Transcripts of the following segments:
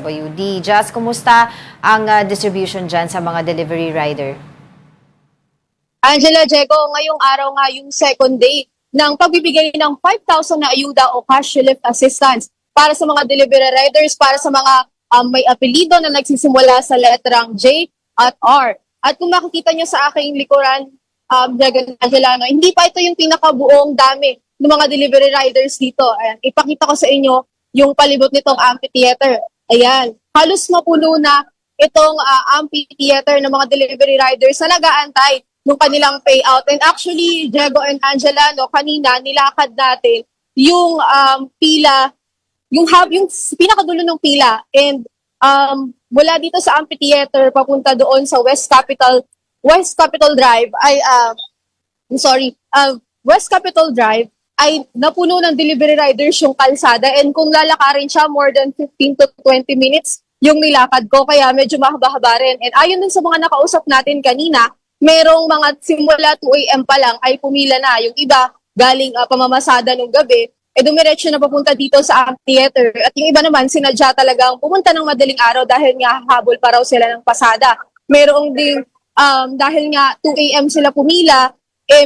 WD. Just, kumusta ang distribution dyan sa mga delivery rider? Angela, Diego, ngayong araw nga yung second day ng pagbibigay ng 5,000 na ayuda o cash relief assistance para sa mga delivery riders, para sa mga may apelido na nagsisimula sa letrang J at R. At kung makikita nyo sa aking likuran, Diego and Angela, hindi pa ito yung pinakabuong dami ng mga delivery riders dito. Ayan, ipakita ko sa inyo yung palibot nitong amphitheater. Ayan, halos mapuno na itong amphitheater ng mga delivery riders na nag-aantay ng kanilang payout. And actually, Diego and Angela, kanina nilakad natin yung pila, yung pinakadulo ng pila. And mula dito sa amphitheater papunta doon sa West Capitol Drive West Capitol Drive ay napuno ng delivery riders yung kalsada, and kung lalakarin siya, more than 15 to 20 minutes yung nilakad ko, kaya medyo mahaba-haba rin. And ayon din sa mga nakausap natin kanina, merong mga simula 2 a.m. pa lang ay pumila na. Yung iba, galing pamamasada nung gabi, dumiretso na papunta dito sa amphitheater. At yung iba naman, sinadya talagang pumunta ng madaling araw dahil nga habol pa raw sila ng pasada. Merong ding, dahil nga 2 a.m. sila pumila,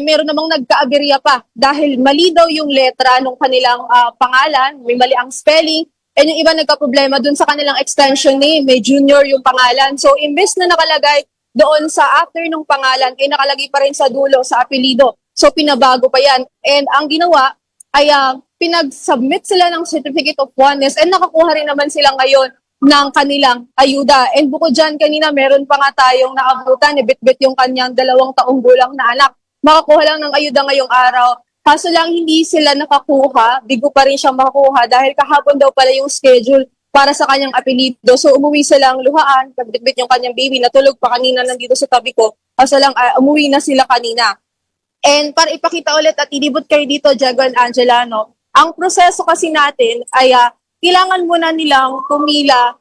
meron namang nagka-aberya pa dahil mali daw yung letra ng kanilang pangalan, may mali ang spelling, and yung iba nagka-problema dun sa kanilang extension name, may junior yung pangalan. So, imbes na nakalagay doon sa after ng pangalan, nakalagay pa rin sa dulo, sa apelido. So, pinabago pa yan. And ang ginawa ay pinag-submit sila ng Certificate of Oneness, and nakakuha rin naman sila ngayon ng kanilang ayuda. And bukod dyan, kanina meron pa nga tayong naabutan, bit-bit yung kanyang 2 taong gulang na anak. Makakuha lang ng ayuda ngayong araw. Kaso lang hindi sila nakakuha, bigo pa rin siyang makakuha dahil kahapon daw pala yung schedule para sa kanyang apelido. So umuwi silang luhaan, kabit-bit yung kanyang baby, natulog pa kanina nandito sa tabi ko. Kaso lang umuwi na sila kanina. And para ipakita ulit at ilibot kayo dito, Diego and Angela, ang proseso kasi natin ay kailangan muna nilang pumila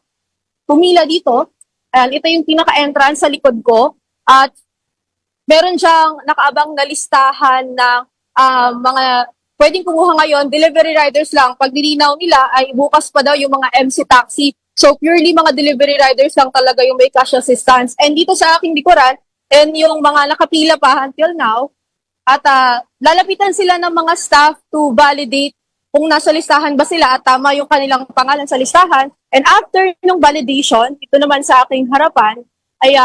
dito. Ayan, ito yung pinaka-entrance sa likod ko. At meron siyang nakaabang na listahan ng mga pwedeng kumuha ngayon, delivery riders lang. Pag nilinaw nila ay bukas pa daw yung mga MC taxi. So purely mga delivery riders lang talaga yung may cash assistance. And dito sa aking likuran, and yung mga nakapila pa until now, at lalapitan sila ng mga staff to validate kung nasa listahan ba sila at tama yung kanilang pangalan sa listahan. And after nung validation, ito naman sa aking harapan, ay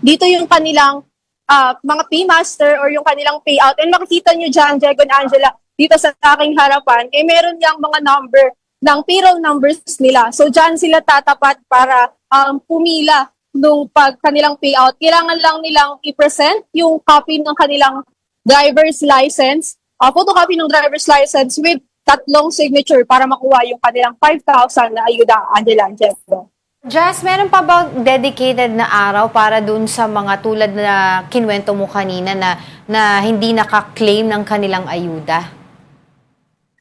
dito yung kanilang mga paymaster or yung kanilang payout. And makikita nyo dyan, Diego and Angela, dito sa aking harapan, meron yung mga number ng payroll numbers nila. So dyan sila tatapat para pumila nung kanilang payout. Kailangan lang nilang i-present yung copy ng kanilang driver's license, photocopy ng driver's license with 3 signature para makuha yung kanilang 5,000 na ayuda, Angela and Diego. Just, meron pa bang dedicated na araw para dun sa mga tulad na kinwento mo kanina na hindi naka-claim ng kanilang ayuda?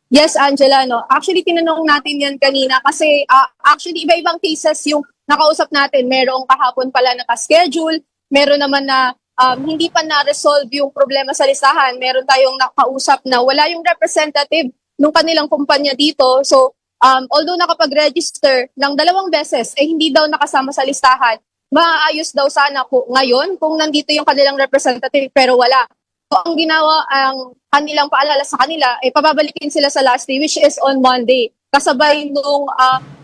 Yes, Angela, actually, tinanong natin yan kanina kasi actually, iba-ibang cases yung nakausap natin. Merong kahapon pala naka-schedule, meron naman na hindi pa na-resolve yung problema sa listahan. Meron tayong nakausap na wala yung representative ng kanilang kumpanya dito. So, although nakapag-register ng 2 beses, hindi daw nakasama sa listahan, maayos daw sana ngayon kung nandito yung kanilang representative, pero wala. So, ang ginawa, ang kanilang paalala sa kanila, pababalikin sila sa last day, which is on Monday. Kasabay nung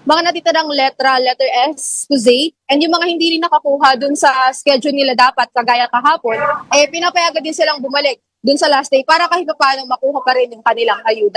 mga natitirang letter S to Z, and yung mga hindi rin nakakuha dun sa schedule nila dapat, kagaya kahapon, pinapayagan din silang bumalik dun sa last day para kahit paano makuha pa rin yung kanilang ayuda.